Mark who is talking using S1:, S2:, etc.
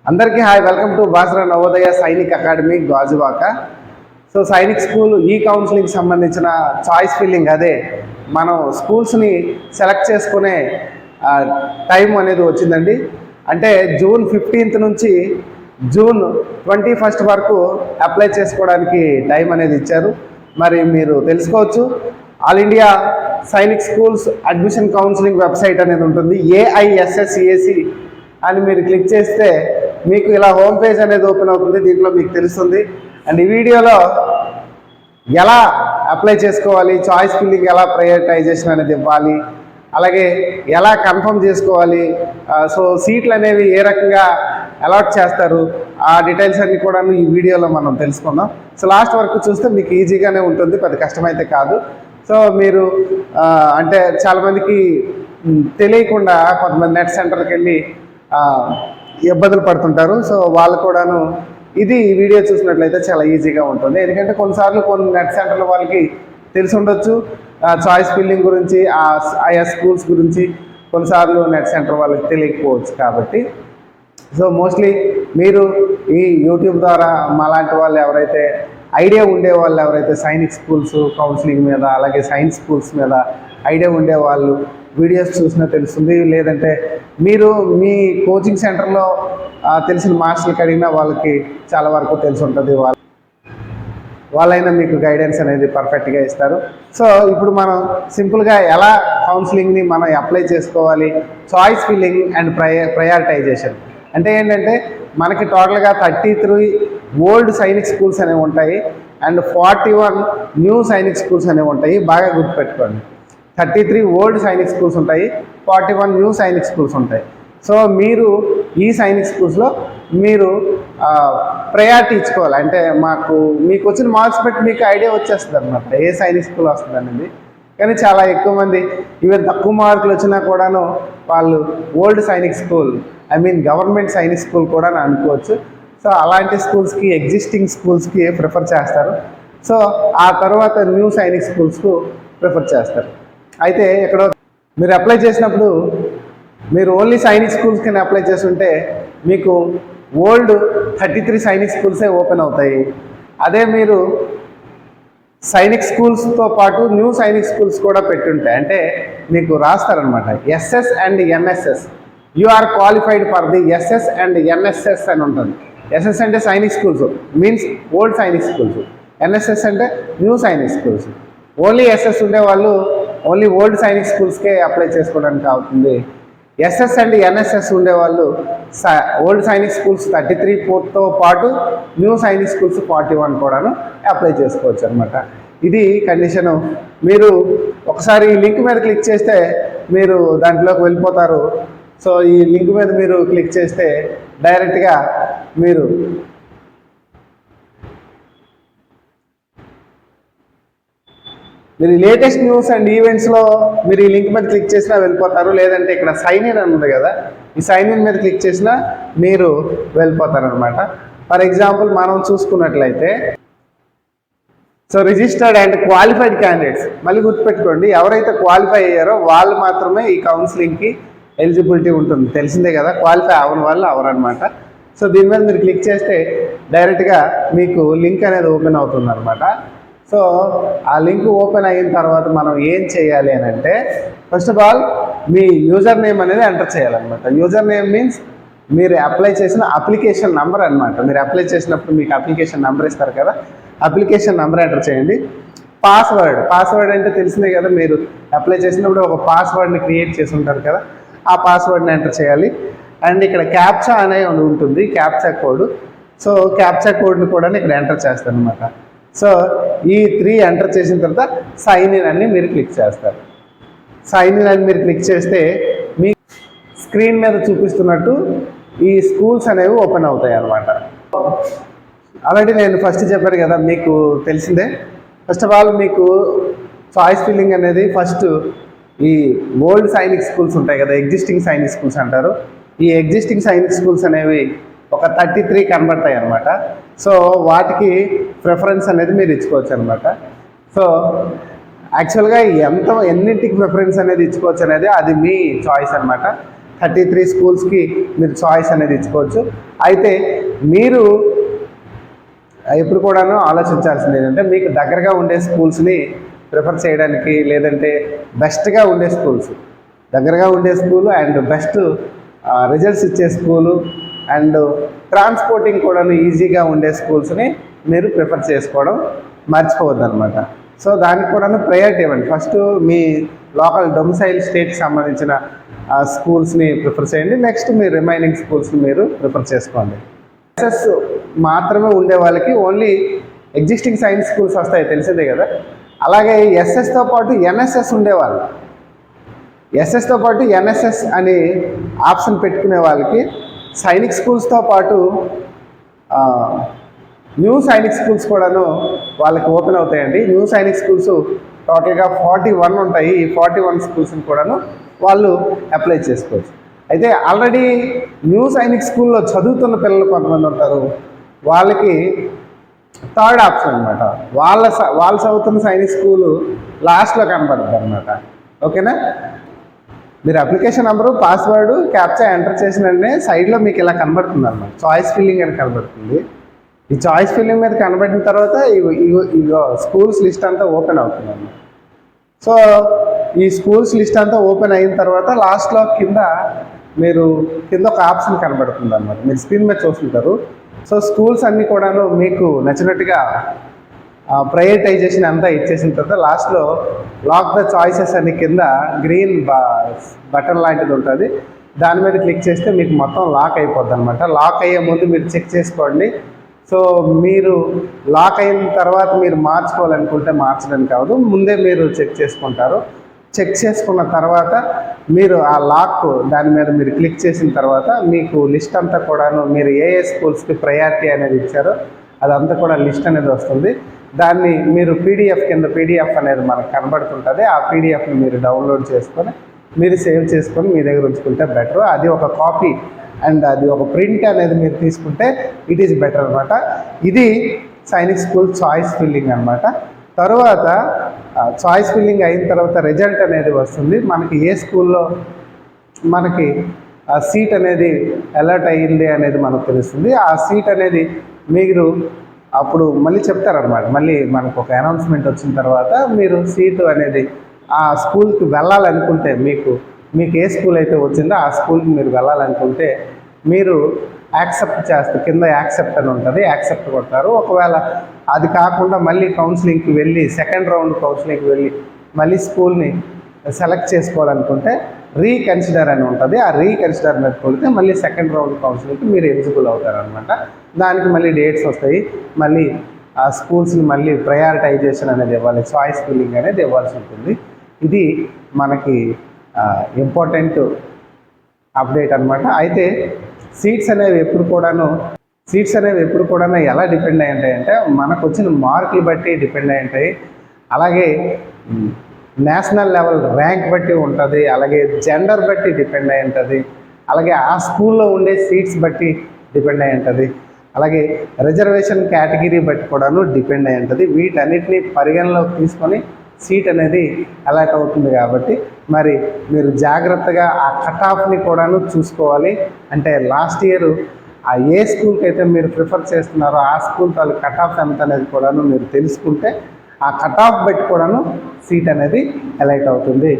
S1: అందరికీ hi, welcome to Basara Navodaya Sainik academy Gajuwaka. So Sainik school ఈ counselling సంబంధించిన చాయిస్ ఫిల్లింగ్, అదే మనం స్కూల్స్ని సెలెక్ట్ చేసుకునే టైం అనేది వచ్చిందండి. అంటే జూన్ 15th నుంచి జూన్ 21st వరకు అప్లై చేసుకోవడానికి టైం అనేది ఇచ్చారు. మరి మీరు తెలుసుకోవచ్చు, all India Sainik schools admission counselling website అనేది ఉంటుంది, AISSEAC అని మీరు క్లిక్ చేస్తే మీకు ఇలా హోమ్ పేజ్ అనేది ఓపెన్ అవుతుంది. దీంట్లో మీకు తెలుస్తుంది. అండ్ ఈ వీడియోలో ఎలా అప్లై చేసుకోవాలి, చాయిస్ ఫిల్లింగ్ ఎలా ప్రయారిటైజేషన్ అనేది ఇవ్వాలి, అలాగే ఎలా కన్ఫర్మ్ చేసుకోవాలి, సో సీట్లు అనేవి ఏ రకంగా అలాట్ చేస్తారు, ఆ డీటెయిల్స్ అన్నీ కూడా ఈ వీడియోలో మనం తెలుసుకుందాం. సో లాస్ట్ వరకు చూస్తే మీకు ఈజీగానే ఉంటుంది, పెద్ద కష్టమైతే కాదు. సో మీరు అంటే చాలామందికి తెలియకుండా కొంతమంది నెట్ సెంటర్కి వెళ్ళి ఇబ్బందులు పడుతుంటారు. సో వాళ్ళు కూడాను ఇది వీడియో చూసినట్లయితే చాలా ఈజీగా ఉంటుంది. ఎందుకంటే కొన్నిసార్లు కొన్ని నెట్ సెంటర్ల వాళ్ళకి తెలిసి ఉండొచ్చు చాయిస్ ఫిల్లింగ్ గురించి, ఆయా స్కూల్స్ గురించి, కొన్నిసార్లు నెట్ సెంటర్ వాళ్ళకి తెలియకపోవచ్చు. కాబట్టి సో మోస్ట్లీ మీరు ఈ యూట్యూబ్ ద్వారా మాలాంటి వాళ్ళు ఎవరైతే ఐడియా ఉండే వాళ్ళు ఎవరైతే సైనిక్ స్కూల్స్ కౌన్సిలింగ్ మీద, అలాగే సైన్స్ స్కూల్స్ మీద ఐడియా ఉండేవాళ్ళు వీడియోస్ చూసినా తెలుస్తుంది. లేదంటే మీరు మీ కోచింగ్ సెంటర్లో తెలిసిన మాస్టర్కి అడిగినా వాళ్ళకి చాలా వరకు తెలిసి ఉంటుంది. వాళ్ళైనా మీకు గైడెన్స్ అనేది పర్ఫెక్ట్గా ఇస్తారు. సో ఇప్పుడు మనం సింపుల్గా ఎలా కౌన్సిలింగ్ని మనం అప్లై చేసుకోవాలి, చాయిస్ ఫిల్లింగ్ అండ్ ప్రయారిటైజేషన్ అంటే ఏంటంటే మనకి టోటల్గా 33 ఓల్డ్ సైనిక్ స్కూల్స్ అనేవి ఉంటాయి అండ్ 41 న్యూ సైనిక్ స్కూల్స్ అనేవి ఉంటాయి. బాగా గుర్తుపెట్టుకోండి, 33 ఓల్డ్ సైనిక్ స్కూల్స్ ఉంటాయి, 41 న్యూ సైనిక్ స్కూల్స్ ఉంటాయి. సో మీరు ఈ సైనిక్ స్కూల్స్లో మీరు ప్రయారిటీ ఇచ్చుకోవాలి. అంటే మీకు వచ్చిన మార్క్స్ బట్టి మీకు ఐడియా వచ్చేస్తుంది అనమాట ఏ సైనిక్ స్కూల్ వస్తుంది అనేది. కానీ చాలా ఎక్కువ మంది ఈవెన్ తక్కువ మార్కులు వచ్చినా కూడాను వాళ్ళు old Sainik school, government Sainik school కూడా అనుకోవచ్చు. సో అలాంటి స్కూల్స్కి, ఎగ్జిస్టింగ్ స్కూల్స్కి ప్రిఫర్ చేస్తారు. సో ఆ తర్వాత న్యూ సైనిక్ స్కూల్స్కు ప్రిఫర్ చేస్తారు. అయితే ఇక్కడ మీరు అప్లై చేసినప్పుడు మీరు ఓన్లీ సైనిక్ స్కూల్స్ కింద అప్లై చేస్తుంటే మీకు ఓల్డ్ 33 సైనిక్ స్కూల్సే ఓపెన్ అవుతాయి. అదే మీరు సైనిక్ స్కూల్స్తో పాటు న్యూ సైనిక్ స్కూల్స్ కూడా పెట్టుంటాయి. అంటే మీకు రాస్తారనమాట SS and NSS, you are qualified for the SS and NSS అని ఉంటుంది. SS అంటే Sainik schools, means old Sainik schools. NSS అంటే new Sainik schools. Only SS ఉండేవాళ్ళు ఓన్లీ ఓల్డ్ సైనిక్ స్కూల్స్కే అప్లై చేసుకోవడానికి అవుతుంది. SS అండ్ NSS ఉండేవాళ్ళు ఓల్డ్ సైనిక్ స్కూల్స్ 33తో పాటు న్యూ సైనిక్ స్కూల్స్ 41 కూడాను అప్లై చేసుకోవచ్చు అనమాట. ఇది కండిషను. మీరు ఒకసారి ఈ లింక్ మీద క్లిక్ చేస్తే మీరు దాంట్లోకి వెళ్ళిపోతారు. సో ఈ లింక్ మీద మీరు క్లిక్ చేస్తే డైరెక్ట్గా మీరు లేటెస్ట్ న్యూస్ అండ్ ఈవెంట్స్లో మీరు ఈ లింక్ మీద క్లిక్ చేసినా వెళ్ళిపోతారు. లేదంటే ఇక్కడ సైన్ ఇన్ అని ఉంది కదా, ఈ సైన్ ఇన్ మీద క్లిక్ చేసినా మీరు వెళ్ళిపోతారు అనమాట. ఫర్ ఎగ్జాంపుల్ మనం చూసుకున్నట్లయితే so registered and qualified candidates, మళ్ళీ గుర్తుపెట్టుకోండి, ఎవరైతే క్వాలిఫై అయ్యారో వాళ్ళు మాత్రమే ఈ కౌన్సిలింగ్కి ఎలిజిబిలిటీ ఉంటుంది. తెలిసిందే కదా, క్వాలిఫై అవ్వని వాళ్ళు అవరనమాట. సో దీని మీద మీరు క్లిక్ చేస్తే డైరెక్ట్గా మీకు లింక్ అనేది ఓపెన్ అవుతుంది అనమాట. సో ఆ లింక్ ఓపెన్ అయిన తర్వాత మనం ఏం చేయాలి అని అంటే, first of all me user name అనేది ఎంటర్ చేయాలన్నమాట. యూజర్ నేమ్ మీన్స్ మీరు అప్లై చేసిన అప్లికేషన్ నెంబర్ అనమాట. మీరు అప్లై చేసినప్పుడు మీకు అప్లికేషన్ నెంబర్ ఇస్తారు కదా, అప్లికేషన్ నెంబర్ ఎంటర్ చేయండి. పాస్వర్డ్ అంటే తెలిసిందే కదా, మీరు అప్లై చేసినప్పుడు ఒక పాస్వర్డ్ని క్రియేట్ చేసి ఉంటారు కదా, ఆ పాస్వర్డ్ని ఎంటర్ చేయాలి. అండ్ ఇక్కడ క్యాప్చా అనేది ఉంటుంది, క్యాప్చా కోడ్. సో క్యాప్చా కోడ్ని కూడా ఇక్కడ ఎంటర్ చేస్తాను అనమాట. సో ఈ 3 ఎంటర్ చేసిన తర్వాత సైన్ ఇన్ అని మీరు క్లిక్ చేస్తారు. సైన్ ఇన్ అని మీరు క్లిక్ చేస్తే మీ స్క్రీన్ మీద చూపిస్తున్నట్టు ఈ స్కూల్స్ అనేవి ఓపెన్ అవుతాయి అన్నమాట. ఆల్రెడీ నేను ఫస్ట్ చెప్పాను కదా, మీకు తెలిసిందే. ఫస్ట్ ఆఫ్ ఆల్ మీకు చాయిస్ ఫిల్లింగ్ అనేది ఫస్ట్ ఈ ఓల్డ్ సైనిక్ స్కూల్స్ ఉంటాయి కదా, ఎగ్జిస్టింగ్ సైనిక్ స్కూల్స్ అంటారు. ఈ ఎగ్జిస్టింగ్ సైనిక్ స్కూల్స్ అనేవి ఒక 33 కనబడతాయి అనమాట. సో వాటికి ప్రిఫరెన్స్ అనేది మీరు ఇచ్చుకోవచ్చు అనమాట. సో యాక్చువల్గా ఎన్నింటికి ప్రిఫరెన్స్ అనేది ఇచ్చుకోవచ్చు అనేది అది మీ చాయిస్ అనమాట. 33 స్కూల్స్కి మీరు చాయిస్ అనేది ఇచ్చుకోవచ్చు. అయితే మీరు ఎప్పుడు కూడాను ఆలోచించాల్సింది ఏంటంటే మీకు దగ్గరగా ఉండే స్కూల్స్ని ప్రిఫర్ చేయడానికి, లేదంటే బెస్ట్గా ఉండే స్కూల్స్, దగ్గరగా ఉండే స్కూలు అండ్ బెస్ట్ రిజల్ట్స్ ఇచ్చే స్కూలు అండ్ ట్రాన్స్పోర్టింగ్ కూడా ఈజీగా ఉండే స్కూల్స్ని మీరు ప్రిఫర్ చేసుకోవడం మర్చిపోవద్దు అనమాట. సో దానికి కూడా ప్రయారిటీ ఇవ్వండి. ఫస్ట్ మీ లోకల్ డొమిసైల్ స్టేట్కి సంబంధించిన స్కూల్స్ని ప్రిఫర్ చేయండి. నెక్స్ట్ మీ రిమైనింగ్ స్కూల్స్ని మీరు ప్రిఫర్ చేసుకోండి. ఎస్ఎస్ మాత్రమే ఉండే వాళ్ళకి ఓన్లీ ఎగ్జిస్టింగ్ సైన్స్ స్కూల్స్ వస్తాయి, తెలిసిందే కదా. అలాగే ఎస్ఎస్తో పాటు ఎన్ఎస్ఎస్ ఉండేవాళ్ళు, ఎస్ఎస్తో పాటు ఎన్ఎస్ఎస్ అని ఆప్షన్ పెట్టుకునే వాళ్ళకి సైనిక్ స్కూల్స్తో పాటు న్యూ సైనిక్ స్కూల్స్ కూడాను వాళ్ళకి ఓపెన్ అవుతాయండి. న్యూ సైనిక్ స్కూల్స్ టోటల్గా 41 ఉంటాయి. ఈ 41 స్కూల్స్ని కూడాను వాళ్ళు అప్లై చేసుకోవచ్చు. అయితే ఆల్రెడీ న్యూ సైనిక్ స్కూల్లో చదువుతున్న పిల్లలు కొంతమంది ఉంటారు, వాళ్ళకి థర్డ్ ఆప్షన్ అనమాట. వాళ్ళు చదువుతున్న సైనిక్ స్కూలు లాస్ట్లో కనబడుతుంది అనమాట. ఓకేనా, మీరు application number, password, captcha enter చేసిన వెంటనే సైడ్లో మీకు ఇలా కనబడుతుంది అనమాట, చాయిస్ ఫిల్లింగ్ అని కనబడుతుంది. ఈ చాయిస్ ఫిల్లింగ్ మీద కనబడిన తర్వాత ఇగో స్కూల్స్ లిస్ట్ అంతా ఓపెన్ అవుతుంది అన్నమాట. సో ఈ స్కూల్స్ లిస్ట్ అంతా ఓపెన్ అయిన తర్వాత లాస్ట్లో కింద ఒక ఆప్షన్ కనబడుతుంది అన్నమాట, మీరు స్క్రీన్ మీద చూస్తుంటారు. సో స్కూల్స్ అన్నీ కూడాను మీకు నచ్చినట్టుగా ప్రయారిటైజేషన్ అంతా ఇచ్చేసిన తర్వాత లాస్ట్లో లాక్ ద చాయిసెస్ అని కింద గ్రీన్ బటన్ లాంటిది ఉంటుంది, దాని మీద క్లిక్ చేస్తే మీకు మొత్తం లాక్ అయిపోద్ది అనమాట. లాక్ అయ్యే ముందు మీరు చెక్ చేసుకోండి. సో మీరు లాక్ అయిన తర్వాత మీరు మార్చుకోవాలనుకుంటే మార్చడానికి కావదు, ముందే మీరు చెక్ చేసుకుంటారు. చెక్ చేసుకున్న తర్వాత మీరు ఆ లాక్ దాని మీద మీరు క్లిక్ చేసిన తర్వాత మీకు లిస్ట్ అంతా కూడాను మీరు ఏ స్కూల్స్కి ప్రయారిటీ అనేది ఇచ్చారో అదంతా కూడా లిస్ట్ అనేది వస్తుంది. దాన్ని మీరు పీడిఎఫ్ అనేది మనకు కనబడుతుంటుంది. ఆ పీడిఎఫ్ని మీరు డౌన్లోడ్ చేసుకొని మీరు సేవ్ చేసుకొని మీ దగ్గర ఉంచుకుంటే బెటర్. అది ఒక కాపీ అండ్ అది ఒక ప్రింట్ అనేది మీరు తీసుకుంటే ఇట్ ఈస్ బెటర్ అనమాట. ఇది సైనిక్ స్కూల్ చాయిస్ ఫిల్లింగ్ అనమాట. తర్వాత చాయిస్ ఫిల్లింగ్ అయిన తర్వాత రిజల్ట్ అనేది వస్తుంది. మనకి ఏ స్కూల్లో మనకి ఆ సీట్ అనేది అలర్ట్ అయ్యింది అనేది మనకు తెలుస్తుంది. ఆ సీట్ అనేది మీరు అప్పుడు మళ్ళీ చెప్తారనమాట. మళ్ళీ మనకు ఒక అనౌన్స్మెంట్ వచ్చిన తర్వాత మీరు సీటు అనేది ఆ స్కూల్కి వెళ్ళాలనుకుంటే మీకు ఏ స్కూల్ అయితే వచ్చిందో ఆ స్కూల్కి మీరు వెళ్ళాలనుకుంటే మీరు యాక్సెప్ట్ చేస్తారు. కింద యాక్సెప్ట్ అని ఉంటుంది, యాక్సెప్ట్ కొడతారు. ఒకవేళ అది కాకుండా మళ్ళీ కౌన్సిలింగ్కి వెళ్ళి సెకండ్ రౌండ్ కౌన్సిలింగ్కి వెళ్ళి మళ్ళీ స్కూల్ని సెలెక్ట్ చేసుకోవాలనుకుంటే రీకన్సిడర్ అని ఉంటుంది. ఆ రీకన్సిడర్ మీద కొడితే మళ్ళీ సెకండ్ రౌండ్ కౌన్సిలింగ్కి మీరు ఎలిజిబుల్ అవుతారనమాట. దానికి మళ్ళీ డేట్స్ వస్తాయి. మళ్ళీ ఆ స్కూల్స్ని మళ్ళీ ప్రయారిటైజేషన్ అనేది ఇవ్వాలి, చాయిస్ ఫిల్లింగ్ అనేది ఇవ్వాల్సి ఉంటుంది. ఇది మనకి ఇంపార్టెంట్ అప్డేట్ అనమాట. అయితే సీట్స్ అనేవి ఎప్పుడు కూడాను ఎలా డిపెండ్ అయి ఉంటాయంటే మనకు వచ్చిన మార్కులు బట్టి డిపెండ్ అయి ఉంటాయి. అలాగే నేషనల్ లెవెల్ ర్యాంక్ బట్టి ఉంటుంది, అలాగే జెండర్ బట్టి డిపెండ్ అయి ఉంటుంది, అలాగే ఆ స్కూల్లో ఉండే సీట్స్ బట్టి డిపెండ్ అయి ఉంటుంది, అలాగే రిజర్వేషన్ కేటగిరీ బట్టి కూడాను డిపెండ్ అయి ఉంటుంది. వీటన్నిటిని పరిగణలోకి తీసుకొని సీట్ అనేది అలాట్ అవుతుంది. కాబట్టి మరి మీరు జాగ్రత్తగా ఆ కట్ ఆఫ్ని కూడాను చూసుకోవాలి. అంటే లాస్ట్ ఇయర్ ఆ ఏ స్కూల్కి అయితే మీరు ప్రిఫర్ చేస్తున్నారో ఆ స్కూల్ తాలూ కట్ ఆఫ్ ఎంత అనేది కూడాను మీరు తెలుసుకుంటే ఆ కట్ ఆఫ్ బట్టి కూడాను సీట్ అనేది అలాట్ అవుతుంది.